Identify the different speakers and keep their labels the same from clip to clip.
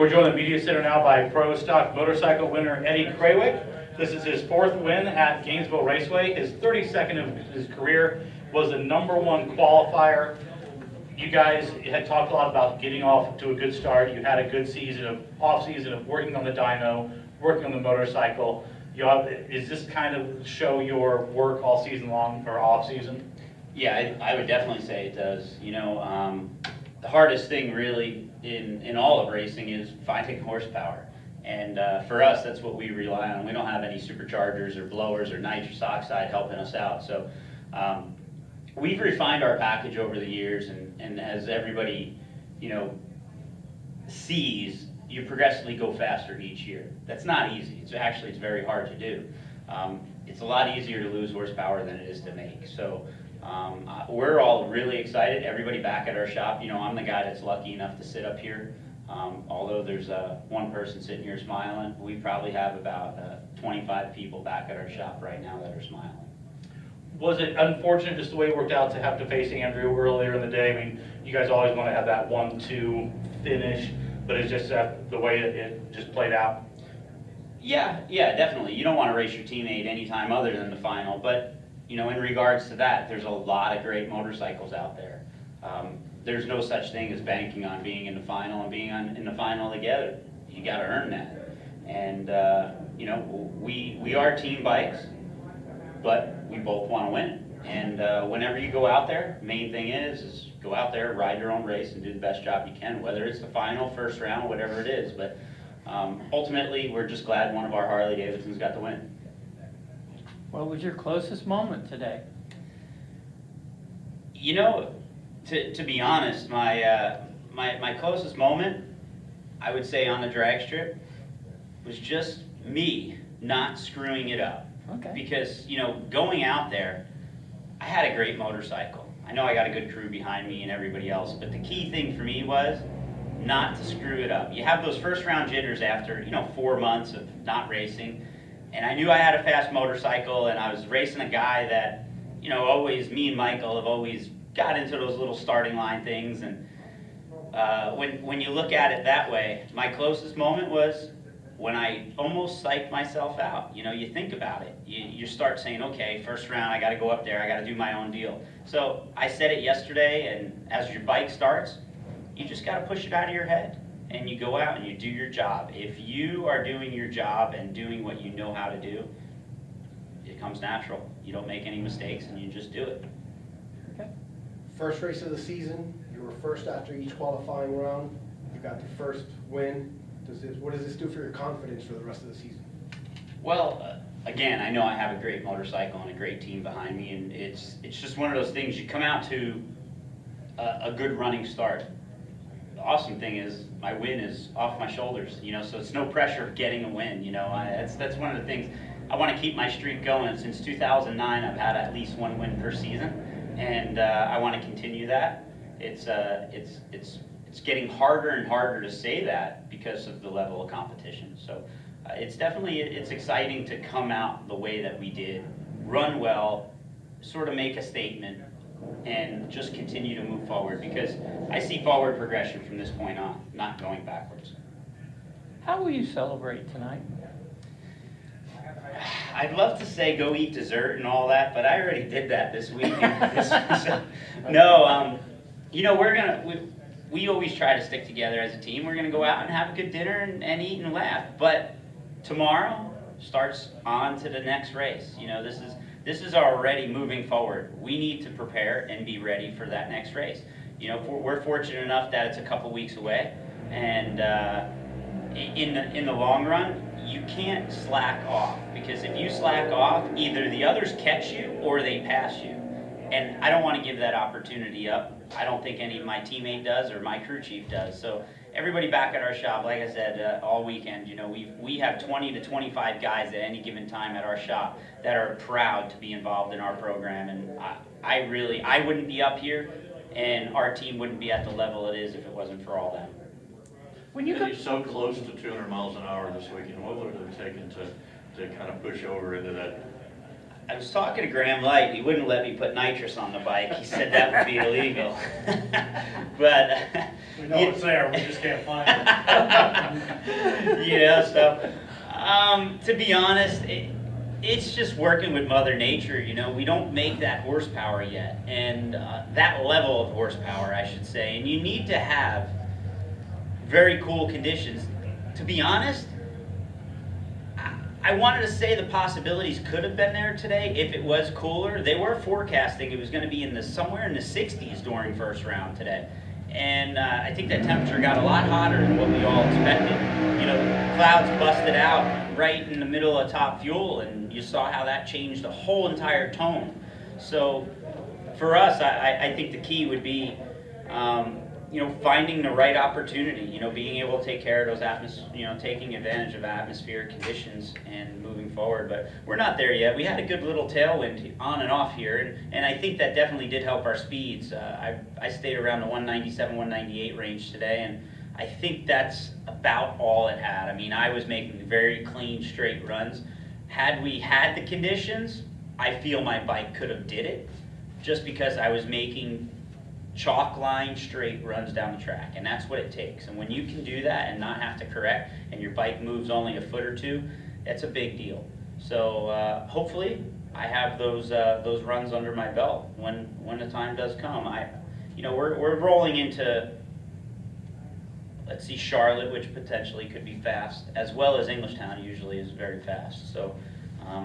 Speaker 1: We're joined in the media center now by pro stock motorcycle winner Eddie Krawiec. This is his 4th win at Gainesville Raceway. His 32nd of his career, was the #1 qualifier. You guys had talked a lot about getting off to a good start. You had a good off season of working on the dyno, working on the motorcycle. Is this kind of show your work all season long or off season?
Speaker 2: Yeah, I would definitely say it does. You know, the hardest thing really in all of racing is finding horsepower. And for us, that's what we rely on. We don't have any superchargers or blowers or nitrous oxide helping us out. So we've refined our package over the years, and as everybody, sees, you progressively go faster each year. That's not easy. It's very hard to do. It's a lot easier to lose horsepower than it is to make. So we're all really excited. Everybody back at our shop. I'm the guy that's lucky enough to sit up here. Although there's one person sitting here smiling, we probably have about 25 people back at our shop right now that are smiling.
Speaker 1: Was it unfortunate just the way it worked out to have to face Andrew earlier in the day? I mean, you guys always want to have that 1-2 finish, but it's just the way it just played out.
Speaker 2: Yeah, definitely. You don't want to race your teammate anytime other than the final, but in regards to that, there's a lot of great motorcycles out there. There's no such thing as banking on being in the final and being in the final together. You got to earn that. And we are team bikes, but we both want to win. And whenever you go out there, main thing is go out there, ride your own race, and do the best job you can, whether it's the final, first round, whatever it is. But ultimately, we're just glad one of our Harley Davidsons got the win.
Speaker 3: What was your closest moment today?
Speaker 2: To be honest, my closest moment, I would say on the drag strip, was just me not screwing it up.
Speaker 3: Okay.
Speaker 2: Because, going out there, I had a great motorcycle. I know I got a good crew behind me and everybody else, but the key thing for me was not to screw it up. You have those first round jitters after, 4 months of not racing, and I knew I had a fast motorcycle, and I was racing a guy that, always, me and Michael have always got into those little starting line things, and when you look at it that way, my closest moment was when I almost psyched myself out. You think about it. You start saying, okay, first round, I got to go up there. I got to do my own deal. So I said it yesterday, and as your bike starts, you just got to push it out of your head, and you go out and you do your job. If you are doing your job and doing what you know how to do, it comes natural. You don't make any mistakes, and you just do it.
Speaker 3: Okay.
Speaker 4: First race of the season, you were first after each qualifying round. You got the first win. What does this do for your confidence for the rest of the season?
Speaker 2: Well, again, I know I have a great motorcycle and a great team behind me, and it's just one of those things. You come out to a good running start. The awesome thing is my win is off my shoulders, so it's no pressure of getting a win. That's one of the things. I want to keep my streak going. Since 2009, I've had at least 1 win per season, and I want to continue that. It's getting harder and harder to say that because of the level of competition. So it's exciting to come out the way that we did, run well, sort of make a statement, and just continue to move forward, because I see forward progression from this point on, not going backwards.
Speaker 3: How will you celebrate tonight?
Speaker 2: I'd love to say go eat dessert and all that, but I already did that this weekend. We always try to stick together as a team. We're going to go out and have a good dinner and eat and laugh. But tomorrow starts on to the next race. This is already moving forward. We need to prepare and be ready for that next race. We're fortunate enough that it's a couple weeks away, and in the long run, you can't slack off, because if you slack off, either the others catch you or they pass you. And I don't want to give that opportunity up. I don't think any of my teammate does or my crew chief does. So everybody back at our shop, like I said, all weekend, we have 20 to 25 guys at any given time at our shop that are proud to be involved in our program. And I wouldn't be up here, and our team wouldn't be at the level it is if it wasn't for all them.
Speaker 3: When you
Speaker 5: You're so close to 200 miles an hour this weekend, what would it have taken to kind of push over into that
Speaker 2: I was talking to Graham Light, he wouldn't let me put nitrous on the bike, he said that would be illegal. But.
Speaker 1: We know it's there, we just can't find it.
Speaker 2: To be honest, it's just working with Mother Nature, we don't make that horsepower yet, and that level of horsepower, I should say, and you need to have very cool conditions. To be honest, I wanted to say the possibilities could have been there today if it was cooler. They were forecasting it was going to be somewhere in the 60s during first round today. And I think that temperature got a lot hotter than what we all expected. Clouds busted out right in the middle of top fuel, and you saw how that changed the whole entire tone. So for us, I think the key would be finding the right opportunity, being able to take care of those taking advantage of atmospheric conditions and moving forward. But we're not there yet. We had a good little tailwind on and off here, and I think that definitely did help our speeds. I stayed around the 197, 198 range today, and I think that's about all it had. I mean, I was making very clean, straight runs. Had we had the conditions, I feel my bike could have did it, just because I was making chalk line straight runs down the track, and that's what it takes. And when you can do that and not have to correct, and your bike moves only a foot or two, that's a big deal. So hopefully I have those runs under my belt when the time does come. We're rolling into, let's see, Charlotte, which potentially could be fast, as well as Englishtown usually is very fast. So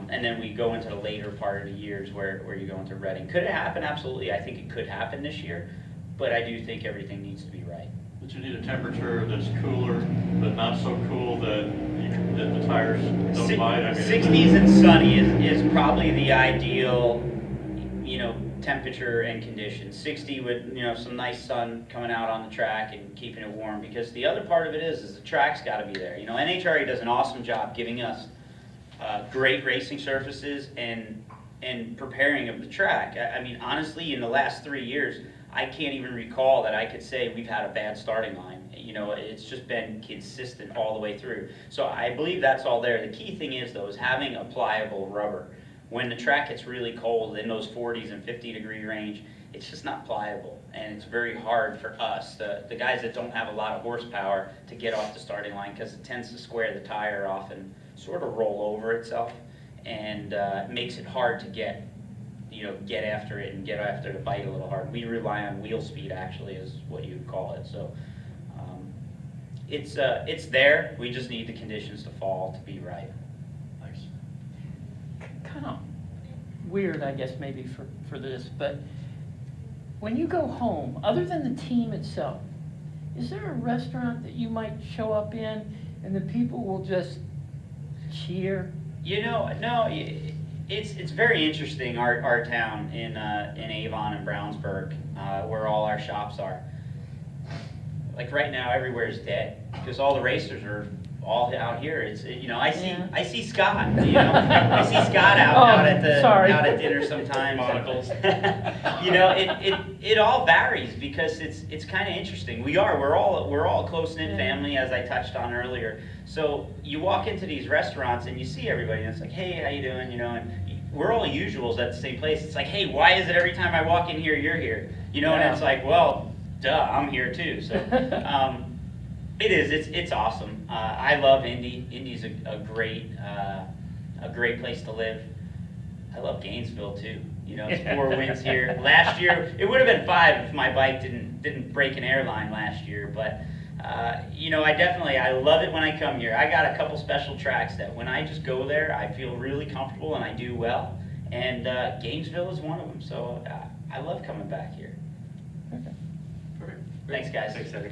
Speaker 2: and then we go into the later part of the years where you go into Reading. Could it happen? Absolutely. I think it could happen this year, but I do think everything needs to be right.
Speaker 5: But you need a temperature that's cooler, but not so cool that the tires don't bite.
Speaker 2: 60s and sunny is probably the ideal, temperature and conditions. 60 with, some nice sun coming out on the track and keeping it warm, because the other part of it is the track's got to be there. NHRA does an awesome job giving us great racing surfaces and preparing of the track. I mean, honestly, in the last 3 years, I can't even recall that I could say we've had a bad starting line. It's just been consistent all the way through. So I believe that's all there. The key thing is, though, is having a pliable rubber. When the track gets really cold in those 40s and 50-degree range, it's just not pliable, and it's very hard for us, the guys that don't have a lot of horsepower, to get off the starting line, because it tends to square the tire off and sort of roll over itself, and it makes it hard to get after it and get after the bite a little hard. We rely on wheel speed, actually, is what you'd call it. So it's there. We just need the conditions to fall to be right.
Speaker 5: Thanks.
Speaker 3: Kind of weird, I guess, maybe for this, but when you go home, other than the team itself, is there a restaurant that you might show up in and the people will just cheer?
Speaker 2: No, it's very interesting, our town in Avon and Brownsburg, where all our shops are. Like right now, everywhere is dead, because all the racers are all out here. I see Scott. I see Scott out at dinner sometimes.
Speaker 1: Monocles.
Speaker 2: It all varies, because it's kind of interesting. We're all a close-knit family, as I touched on earlier. So you walk into these restaurants and you see everybody, and it's like, hey, how you doing? And we're all usuals at the same place. It's like, hey, why is it every time I walk in here, you're here? And it's like, well, duh, I'm here too. So it's awesome. I love Indy. Indy's a great place to live. I love Gainesville too. It's 4 wins here. Last year, it would have been 5 if my bike didn't break an airline last year. But I love it when I come here. I got a couple special tracks that when I just go there, I feel really comfortable and I do well. And Gainesville is one of them. So I love coming back here.
Speaker 3: Okay.
Speaker 5: Perfect.
Speaker 2: Thanks, guys.
Speaker 1: Thanks, Eddie.